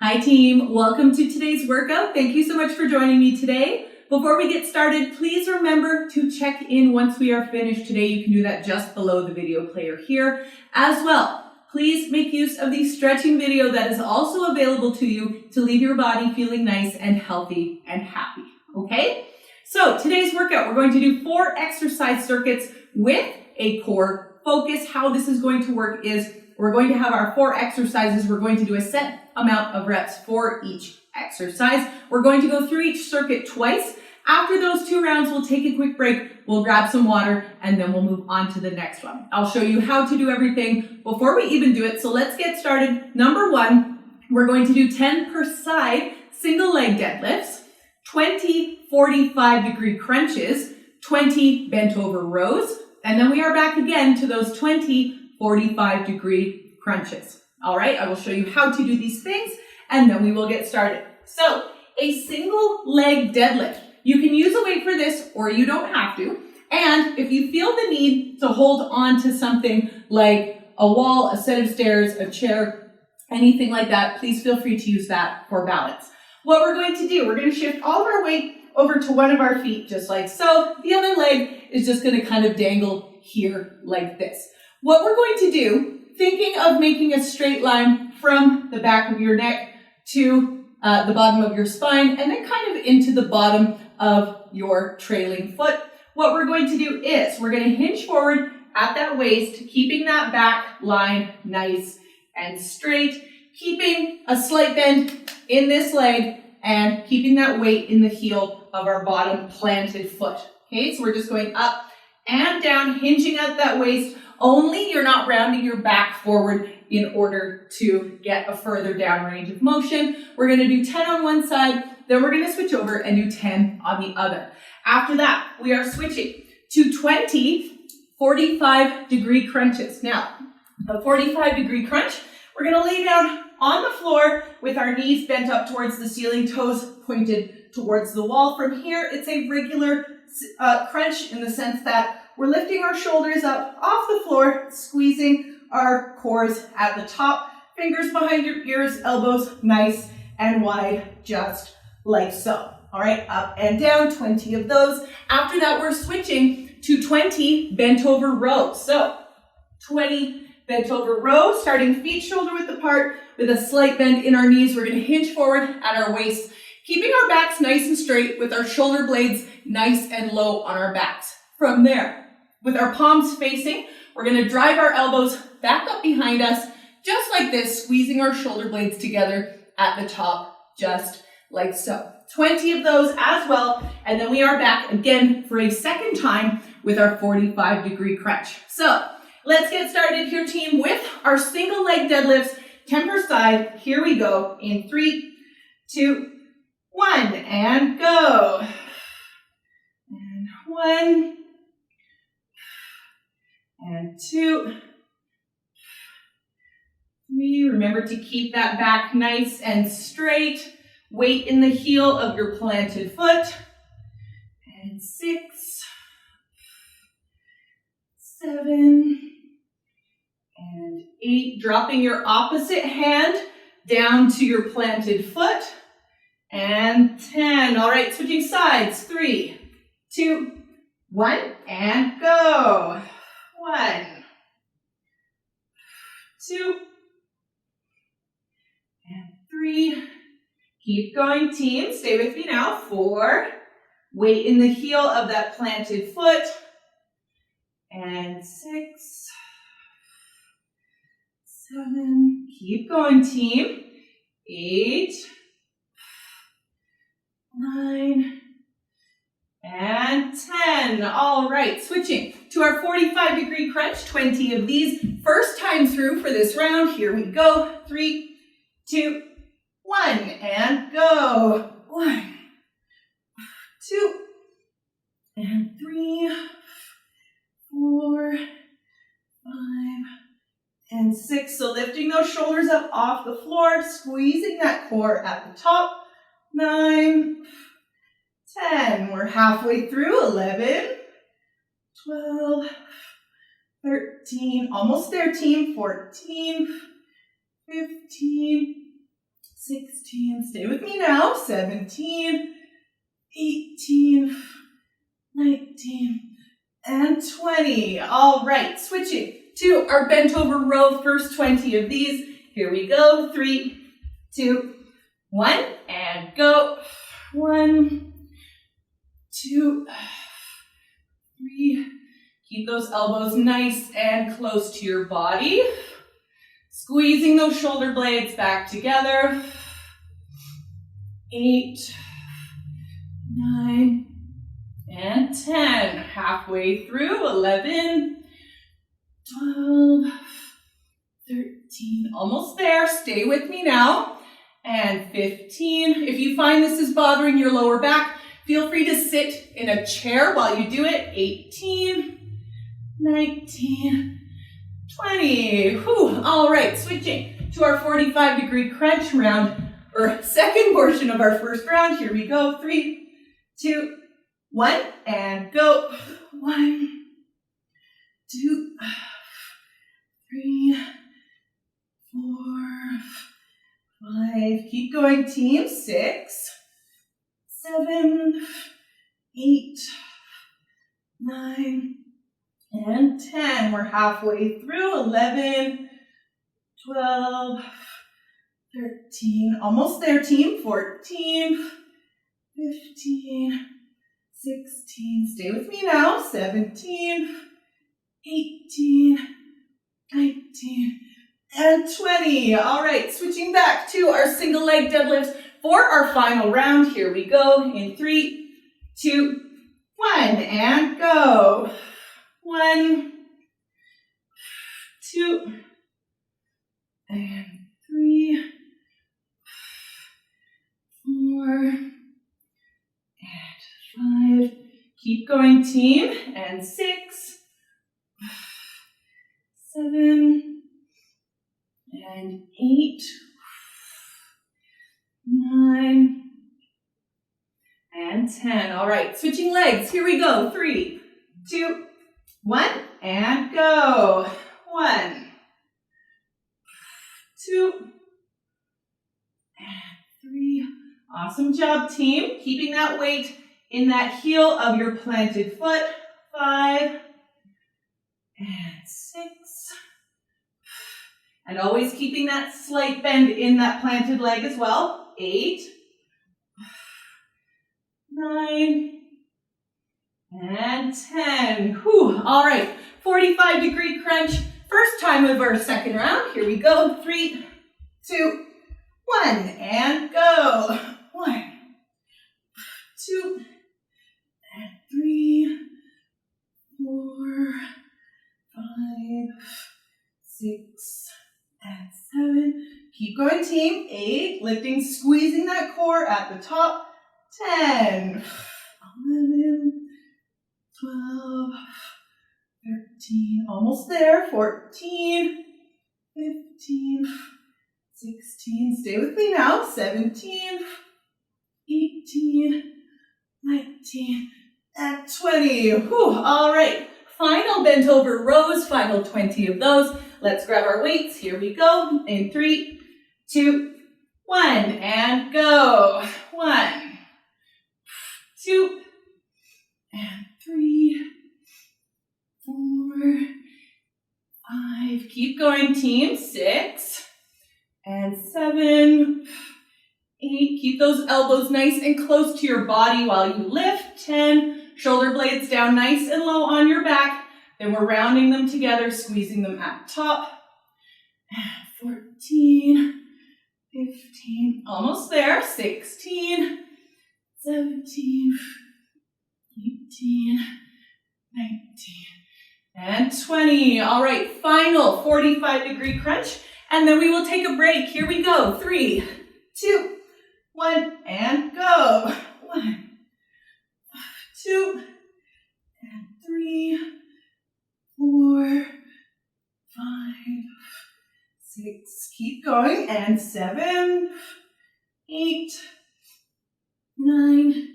Hi team, welcome to today's workout. Thank you so much for joining me today. Before we get started, please remember to check in once we are finished today. You can do that just below the video player here as well. Please make use of the stretching video that is also available to you to leave your body feeling nice and healthy and happy, okay? So today's workout, we're going to do 4 exercise circuits with a core focus. How this is going to work is we're going to have our 4 exercises. We're going to do a set amount of reps for each exercise. We're going to go through each circuit twice. After those 2 rounds, we'll take a quick break, we'll grab some water, and then we'll move on to the next one. I'll show you how to do everything before we even do it. So let's get started. Number 1, we're going to do 10 per side single leg deadlifts, 20 45-degree crunches, 20 bent over rows, and then we are back again to those 20 45-degree crunches. All right, I will show you how to do these things, and then we will get started. So, a single leg deadlift. You can use a weight for this, or you don't have to. And if you feel the need to hold on to something like a wall, a set of stairs, a chair, anything like that, please feel free to use that for balance. What we're going to do, we're going to shift all of our weight over to one of our feet, just like so. The other leg is just going to kind of dangle here like this. What we're going to do, thinking of making a straight line from the back of your neck to the bottom of your spine, and then kind of into the bottom of your trailing foot. What we're going to do is we're going to hinge forward at that waist, keeping that back line nice and straight, keeping a slight bend in this leg, and keeping that weight in the heel of our bottom planted foot. Okay, so we're just going up and down, hinging at that waist. Only you're not rounding your back forward in order to get a further down range of motion. We're going to do 10 on one side, then we're going to switch over and do 10 on the other. After that, we are switching to 20 45-degree crunches. Now, a 45-degree crunch, we're going to lay down on the floor with our knees bent up towards the ceiling, toes pointed towards the wall. From here, it's a regular crunch in the sense that we're lifting our shoulders up off the floor, squeezing our cores at the top, fingers behind your ears, elbows nice and wide, just like so. All right, up and down, 20 of those. After that, we're switching to 20 bent over rows. So 20 bent over rows, starting feet shoulder width apart with a slight bend in our knees. We're going to hinge forward at our waist, keeping our backs nice and straight with our shoulder blades nice and low on our backs. From there, with our palms facing, we're going to drive our elbows back up behind us, just like this, squeezing our shoulder blades together at the top, just like so. 20 of those as well, and then we are back again for a second time with our 45-degree crunch. So, let's get started here, team, with our single leg deadlifts, 10 per side. Here we go in 3, 2, 1, and go. And 1, and 2, 3. Remember to keep that back nice and straight. Weight in the heel of your planted foot. And 6, 7, and 8. Dropping your opposite hand down to your planted foot. And 10. All right, switching sides. 3, 2, 1, and go. 1, 2, and 3. Keep going, team. Stay with me now. 4. Weight in the heel of that planted foot. And 6, 7. Keep going, team. 8, 9, and 10. All right, switching to our 45-degree crunch, 20 of these. First time through for this round. Here we go. 3, 2, 1, and go. 1, 2, and 3, 4, 5, and 6. So lifting those shoulders up off the floor, squeezing that core at the top. 9, 10. We're halfway through. 11, 12, 13, almost there, team. 14, 15, 16, stay with me now, 17, 18, 19, and 20. All right, switching to our bent over row, first 20 of these. Here we go, 3, 2, 1, and go. 1, 2, 3. Keep those elbows nice and close to your body. Squeezing those shoulder blades back together. 8, 9, and 10. Halfway through. 11, 12, 13. Almost there. Stay with me now. And 15. If you find this is bothering your lower back, feel free to sit in a chair while you do it. 18, 19, 20. Whew. All right, switching to our 45-degree crunch round, or second portion of our first round. Here we go. 3, 2, 1, and go. 1, 2, 3, 4, 5. Keep going, team. 6, 7, 8, 9, and 10. We're halfway through. 11, 12, 13. Almost there, team. 14, 15, 16. Stay with me now. 17, 18, 19, and 20. All right, switching back to our single leg deadlifts for our final round. Here we go in 3, 2, 1, and go. 1, 2, and 3, 4, and 5. Keep going, team. And 6, 7, and 8, 9, and 10. All right, switching legs. Here we go. 3, 2, 1, and go. 1, 2, and 3. Awesome job, team. Keeping that weight in that heel of your planted foot. 5, and 6. And always keeping that slight bend in that planted leg as well. 8, 9, and 10. Whew. All right, 45-degree crunch. First time of our second round. Here we go. 3, 2, 1, and go. 1, 2, and 3, 4, 5, 6, and 7. Keep going, team. 8, lifting, squeezing that core at the top. 10, 11, 12, 13, almost there. 14, 15, 16. Stay with me now. 17, 18, 19, and 20. Whew. All right. Final bent over rows, final 20 of those. Let's grab our weights. Here we go. In 3, 2, 1, and go. 1, 2, and 3, 4, 5. Keep going, team. 6, and 7, 8. Keep those elbows nice and close to your body while you lift. 10. Shoulder blades down nice and low on your back. Then we're rounding them together, squeezing them at the top. 14, 15, almost there. 16, 17, 18, 19, and 20. All right, final 45-degree crunch. And then we will take a break. Here we go. 3, 2, 1, and go. 1, 2, and 3, 4, 5, 6. Keep going. And 7, 8, 9,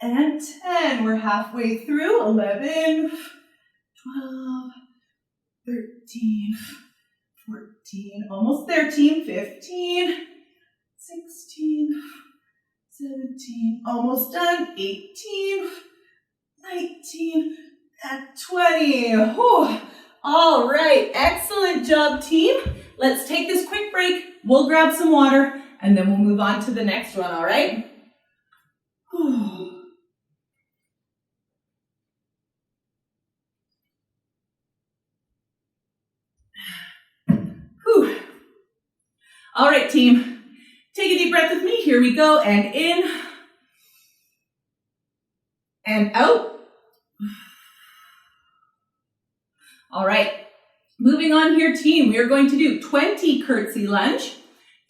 and 10. We're halfway through. 11, 12, 13, 14. Almost there, team. 15, 16, 17, almost done, 18, 19, and 20. Whew. All right, excellent job, team. Let's take this quick break. We'll grab some water, and then we'll move on to the next one, all right? Whew. Whew. All right, team. Take a deep breath with me. Here we go, and in, and out. All right, moving on here, team. We are going to do 20 curtsy lunge,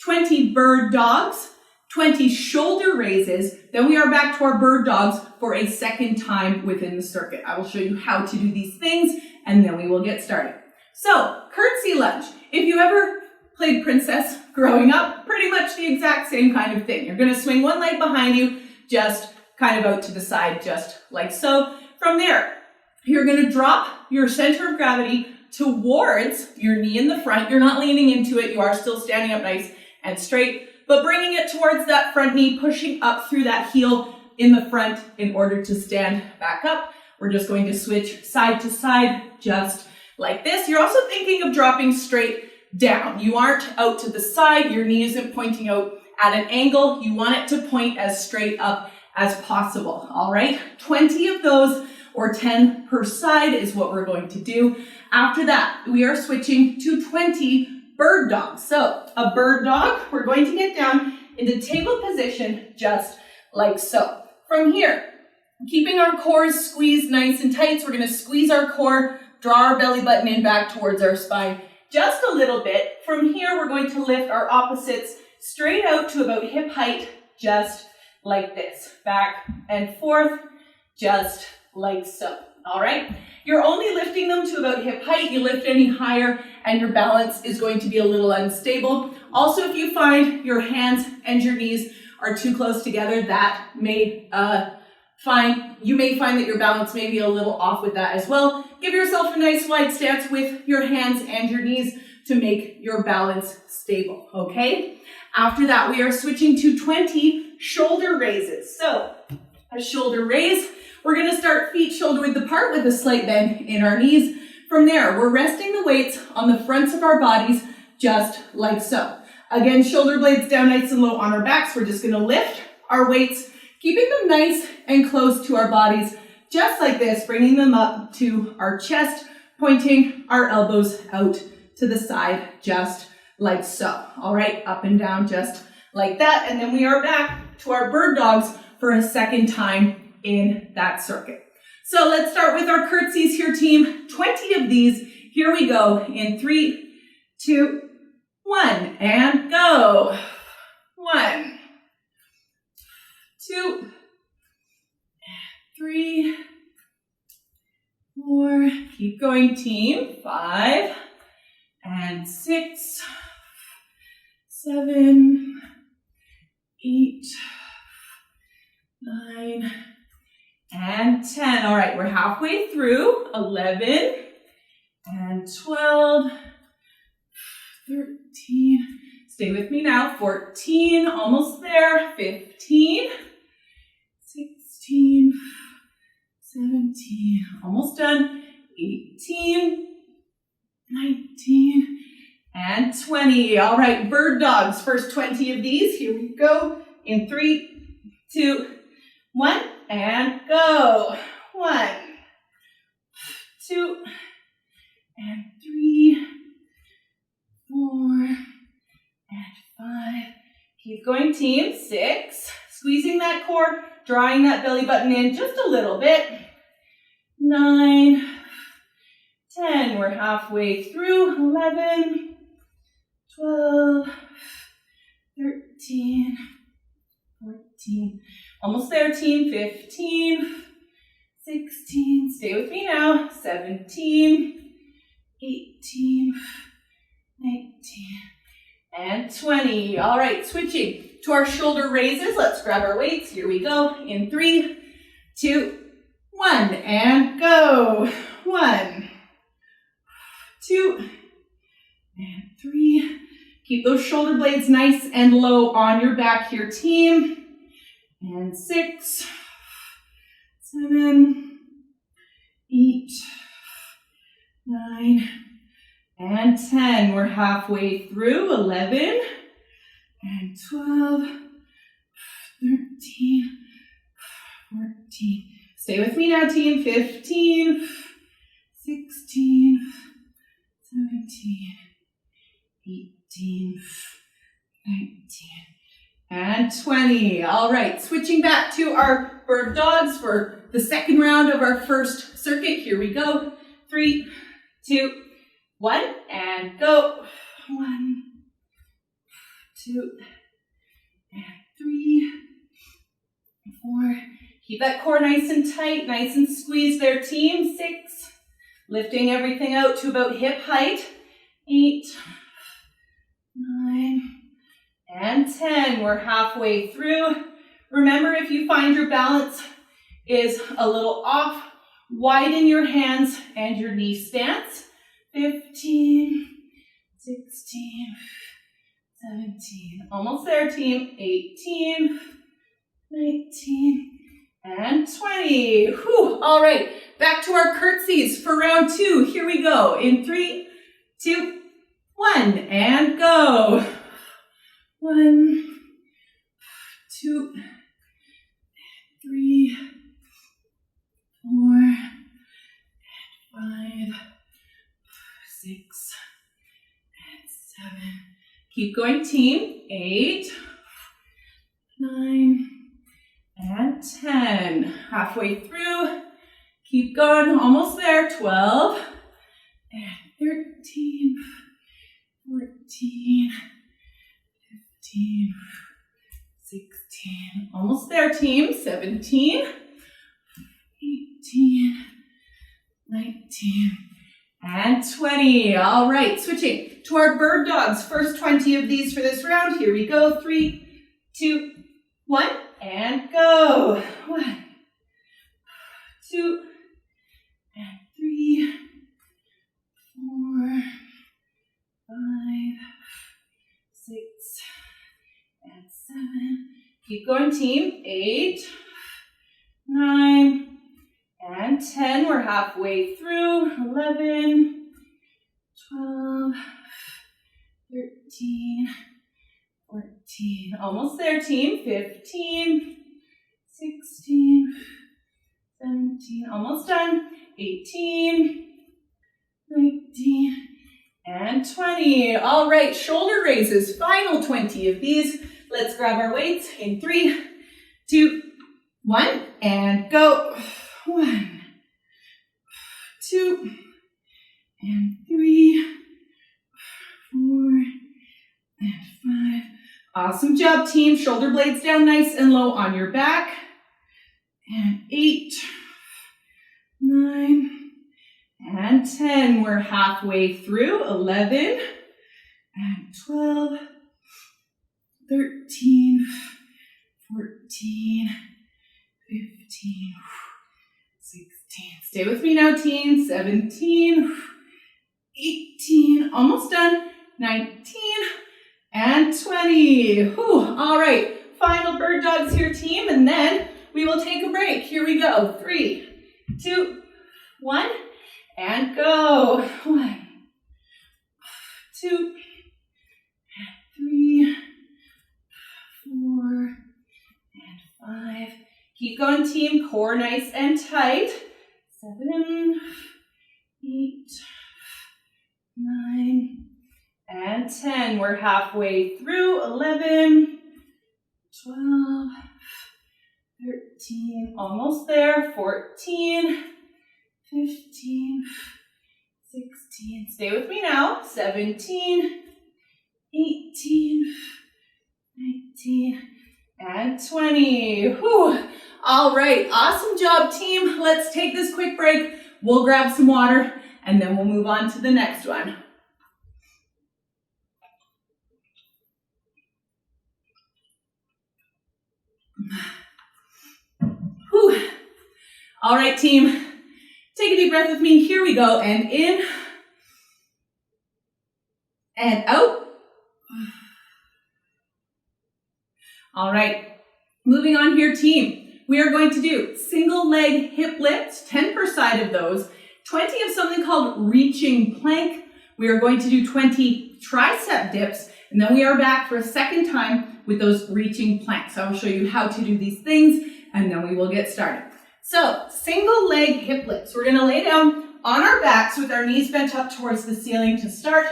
20 bird dogs, 20 shoulder raises. Then we are back to our bird dogs for a second time within the circuit. I will show you how to do these things, and then we will get started. So, curtsy lunge. If you ever played princess growing up, pretty much the exact same kind of thing. You're going to swing one leg behind you, just kind of out to the side, just like so. From there, you're going to drop your center of gravity towards your knee in the front. You're not leaning into it. You are still standing up nice and straight, but bringing it towards that front knee, pushing up through that heel in the front in order to stand back up. We're just going to switch side to side, just like this. You're also thinking of dropping straight down. You aren't out to the side. Your knee isn't pointing out at an angle. You want it to point as straight up as possible. All right, 20 of those, or 10 per side, is what we're going to do. After that, we are switching to 20 bird dogs. So a bird dog, we're going to get down into table position just like so. From here, keeping our cores squeezed nice and tight, so we're going to squeeze our core, draw our belly button in back towards our spine just a little bit. From here, we're going to lift our opposites straight out to about hip height, just like this. Back and forth, just like so. All right, you're only lifting them to about hip height. You lift any higher and your balance is going to be a little unstable. Also, if you find your hands and your knees are too close together, that may you may find that your balance may be a little off with that as well. Give yourself a nice wide stance with your hands and your knees to make your balance stable, okay? After that, we are switching to 20 shoulder raises. So a shoulder raise, we're going to start feet shoulder width apart with a slight bend in our knees. From there, we're resting the weights on the fronts of our bodies, just like so. Again, shoulder blades down nice and low on our backs. We're just going to lift our weights, keeping them nice and close to our bodies, just like this, bringing them up to our chest, pointing our elbows out to the side, just like so. All right, up and down, just like that. And then we are back to our bird dogs for a second time in that circuit. So let's start with our curtsies here, team. 20 of these. Here we go in 3, 2, 1, and go. 1, 2, 3, 4. Keep going, team. 5, and 6, 7, 8, 9, and 10. All right, we're halfway through. 11, and 12, 13. Stay with me now. 14, almost there. 15, 16, 17, almost done. 18, 19, and 20. All right, bird dogs. First 20 of these. Here we go. In 3, 2, 1, and go. 1, 2, and 3, 4, and 5. Keep going, team. 6. Squeezing that core, drawing that belly button in just a little bit. 9, 10. We're halfway through. 11, 12, 13, 14. Almost there, team. 15, 16. Stay with me now. 17, 18, 19, and 20. All right, switching to our shoulder raises. Let's grab our weights. Here we go. In 3, 2, 1, and go. 1, 2, and 3. Keep those shoulder blades nice and low on your back here, team. And 6, 7, 8, 9, and 10. We're halfway through. 11, and 12, 13, 14. Stay with me now, team. 15, 16, 17, 18, 19, and 20. All right, switching back to our bird dogs for the second round of our first circuit. Here we go. 3, 2, 1, and go. 1, 2, and 3, 4. Keep that core nice and tight, nice and squeezed there, team. 6, lifting everything out to about hip height. 8, 9, and 10. We're halfway through. Remember, if you find your balance is a little off, widen your hands and your knee stance. 15, 16, 17. Almost there, team. 18, 19, and 20. Whew. All right, back to our curtsies for round 2. Here we go. In 3, 2, 1, and go. 1, 2, 3, 4, 5, 6, and 7. Keep going, team. 8, 9, and 10. Halfway through. Keep going. Almost there. 12, and 13, 14, 15, 16. Almost there, team. 17, 18, 19, and 20. All right, switching to our bird dogs. First 20 of these for this round. Here we go. 3, 2, 1, and go. 1, 2, and 3, 4, 5, 6, and 7. Keep going, team. 8, 9, and 10. We're halfway through. 11, 12, 13, 14. Almost there, team. 15, 16, 17. Almost done. 18, 19, and 20. All right, shoulder raises. Final 20 of these. Let's grab our weights in 3, 2, 1, and go. 1, 2, and 3, 4, and 5. Awesome job, team. Shoulder blades down nice and low on your back. And 8, 9, and 10. We're halfway through. 11, and 12, 13, 14, 15, 16. Stay with me now, team. 17, 18, almost done. 19, and 20. Whew. All right, final bird dogs here, team, and then we will take a break. Here we go. 3, 2, 1, and go. 1, 2, 3, 4, and 5. Keep going, team. Core nice and tight. 7, 8, 9, and 10. We're halfway through. 11, 12, 13, almost there. 14, 15, 16. Stay with me now. 17, 18, 19, and 20. Whew. All right, awesome job, team. Let's take this quick break. We'll grab some water, and then we'll move on to the next one. Whew. All right, team. Take a deep breath with me. Here we go. And in and out. All right, moving on here, team. We are going to do single leg hip lifts, 10 per side of those, 20 of something called reaching plank. We are going to do 20 tricep dips, and then we are back for a second time with those reaching planks. I will show you how to do these things, and then we will get started. So, single leg hip lifts. We're gonna lay down on our backs with our knees bent up towards the ceiling to start.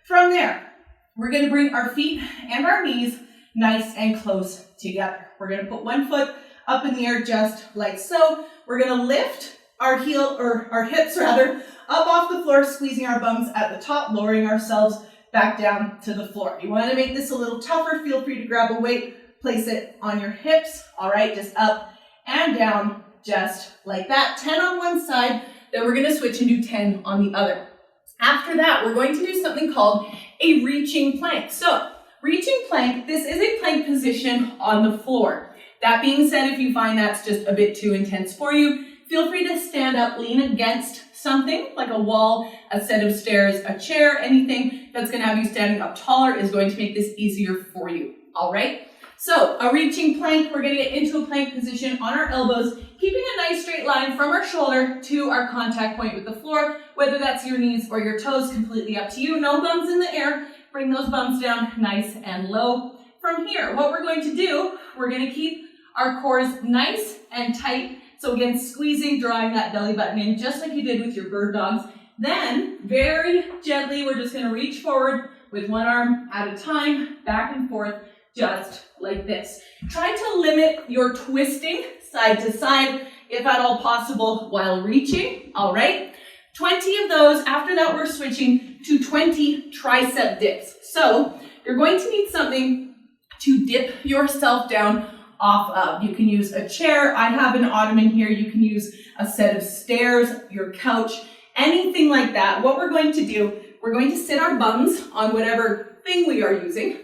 From there, we're gonna bring our feet and our knees nice and close together. We're gonna put one foot up in the air just like so. We're gonna lift our hips rather, up off the floor, squeezing our bums at the top, lowering ourselves back down to the floor. If you wanna make this a little tougher, feel free to grab a weight, place it on your hips, all right, just up and down, just like that. 10 on one side, then we're gonna switch and do 10 on the other. After that, we're going to do something called a reaching plank. So, reaching plank, this is a plank position on the floor. That being said, if you find that's just a bit too intense for you, feel free to stand up, lean against something like a wall, a set of stairs, a chair, anything that's gonna have you standing up taller is going to make this easier for you, all right? So, a reaching plank, we're gonna get into a plank position on our elbows, keeping a nice straight line from our shoulder to our contact point with the floor, whether that's your knees or your toes, completely up to you. No bums in the air, bring those bums down nice and low. From here, what we're going to do, we're gonna keep our cores nice and tight. So again, squeezing, drawing that belly button in, just like you did with your bird dogs. Then, very gently, we're just gonna reach forward with one arm at a time, back and forth, just like this. Try to limit your twisting side to side, if at all possible, while reaching, all right? 20 of those. After that, we're switching to 20 tricep dips. So, you're going to need something to dip yourself down off of. You can use a chair. I have an ottoman here. You can use a set of stairs, your couch, anything like that. What we're going to do, we're going to sit our bums on whatever thing we are using.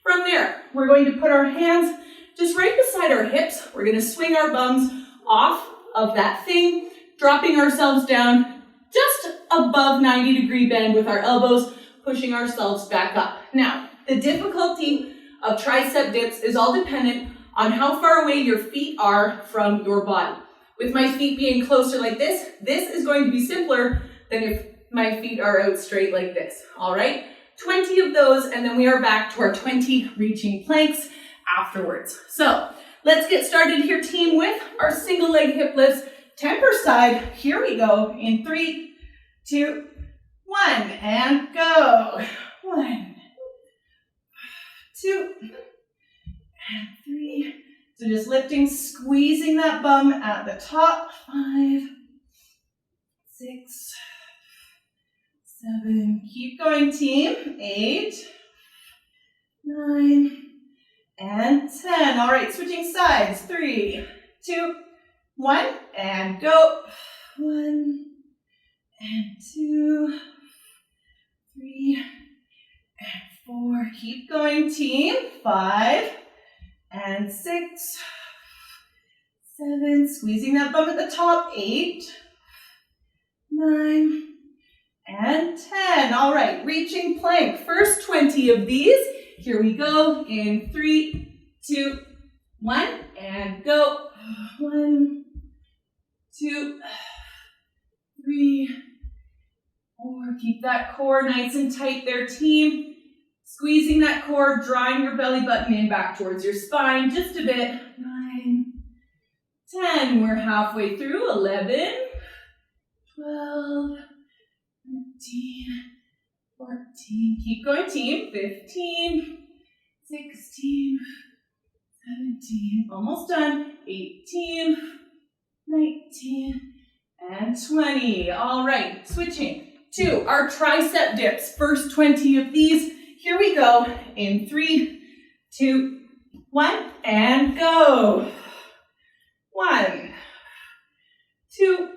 From there, we're going to put our hands just right beside our hips. We're going to swing our bums off of that thing, dropping ourselves down just above 90-degree bend with our elbows, pushing ourselves back up. Now, the difficulty of tricep dips is all dependent on how far away your feet are from your body. With my feet being closer like this is going to be simpler than if my feet are out straight like this, all right? 20 of those, and then we are back to our 20 reaching planks afterwards. So, let's get started here, team, with our single leg hip lifts, 10 per side. Here we go, in 3, 2, 1, and go. 1, 2, and 3. So just lifting, squeezing that bum at the top. 5, 6, 7. Keep going, team. 8, 9, and 10. All right, switching sides. 3, 2, 1, and go. 1, and 2, 3, and 4. Keep going, team. 5, and 6, 7, squeezing that bum at the top. 8, 9, and 10. All right, reaching plank. First 20 of these. Here we go. In 3, 2, 1, and go. 1, 2, 3, 4. Keep that core nice and tight there, team. Squeezing that core, drawing your belly button in back towards your spine just a bit. 9, 10. We're halfway through. 11, 12, 13, 14. Keep going, team. 15, 16, 17. Almost done. 18, 19, and 20. All right, switching to our tricep dips. First 20 of these. Here we go. In 3, 2, 1, and go. 1, 2,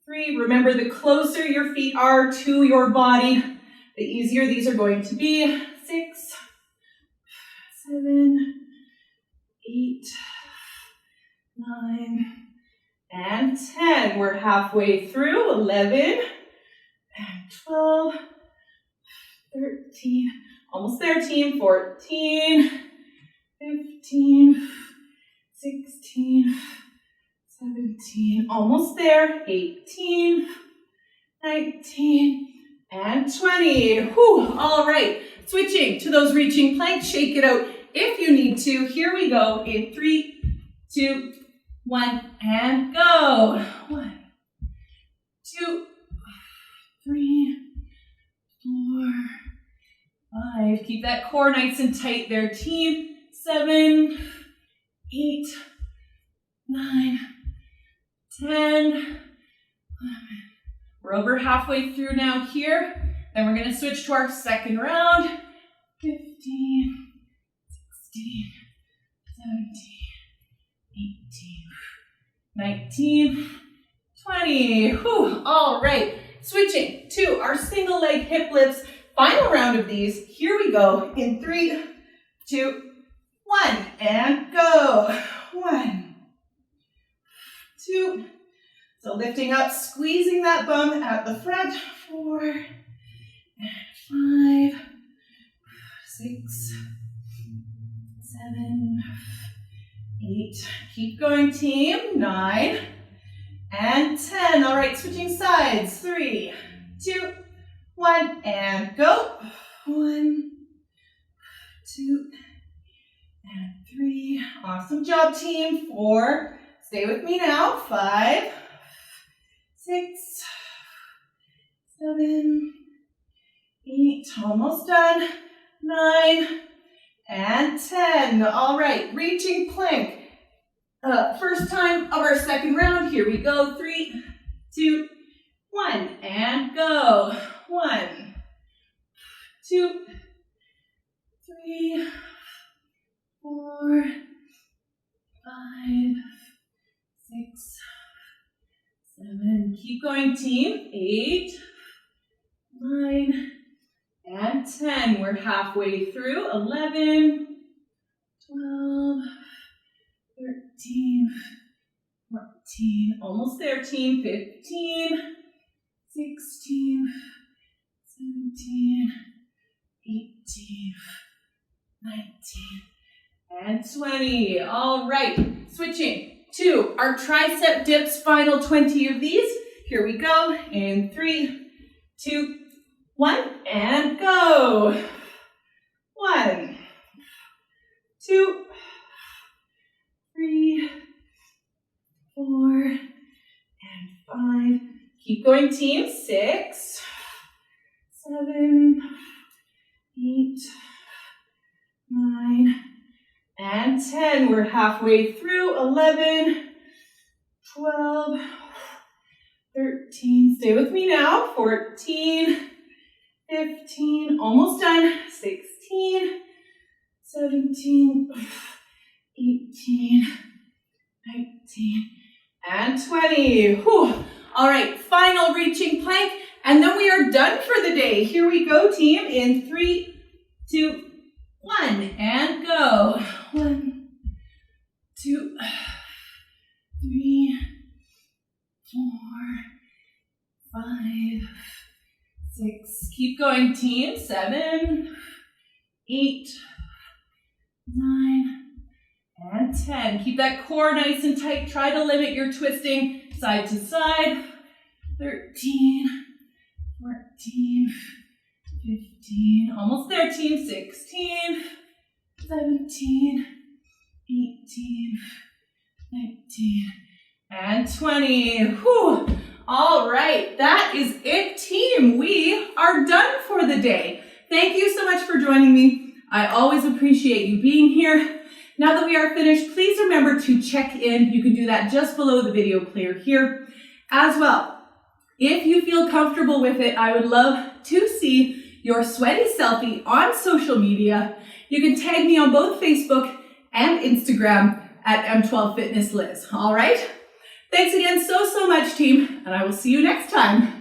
3. Remember, the closer your feet are to your body, the easier these are going to be. 6, 7, 8, 9, and 10. We're halfway through. 11, and 12, 13, almost there, team. 14, 17, almost there, 18, 19, and 20. Whew, all right, switching to those reaching planks, shake it out if you need to. Here we go in 3, 2, 1, and go. 1, 2, 3, 4, 5. Keep that core nice and tight there, team. 7, 8, 9, 10, 11. We're over halfway through now here. Then we're going to switch to our second round. 15, 16, 17, 18, 19, 20. Whew. All right. Switching to our single leg hip lifts. Final round of these. Here we go in 3, 2, 1, and go. 1, 2. So lifting up, squeezing that bum at the front. 4, and 5, 6, 7, 8. Keep going, team. 9, and 10. All right, switching sides. 3, 2, 1, and go. 1, 2, and 3. Awesome job, team. 4. Stay with me now. 5, 6, 7, 8. Almost done. 9, and 10. All right, reaching plank. First time of our second round. Here we go. 3, 2, 1, and go. 1, 2, 3, 4, 5, 6, 7. Keep going, team. 8, 9, and 10. We're halfway through. 11, 12, 13, 14. Almost there, team. 15, 16, 17, 18, 19, and 20. All right, switching to our tricep dips, final 20 of these. Here we go in 3, 2, 1, and go. 1, 2, 3, 4, and 5. Keep going, team. 6, 7, 8, 9, and 10. We're halfway through. 11, 12, 13. Stay with me now. 14, 15. Almost done. 16, 17, 18, 19, and 20. Whew. All right, final reaching plank, and then we are done for the day. Here we go, team, in 3, 2, 1, and go. 1, 2, 3, 4, 5, 6. Keep going, team. 7, 8, 9, and 10. Keep that core nice and tight. Try to limit your twisting side to side. 13, 14, 15. Almost there, team. 16, 17, 18, 19, and 20. Whew. All right, that is it, team. We are done for the day. Thank you so much for joining me. I always appreciate you being here. Now that we are finished, please remember to check in. You can do that just below the video player here. As well, if you feel comfortable with it, I would love to see your sweaty selfie on social media. You can tag me on both Facebook and Instagram at M12 Fitness Liz. All right? Thanks again so much, team, and I will see you next time.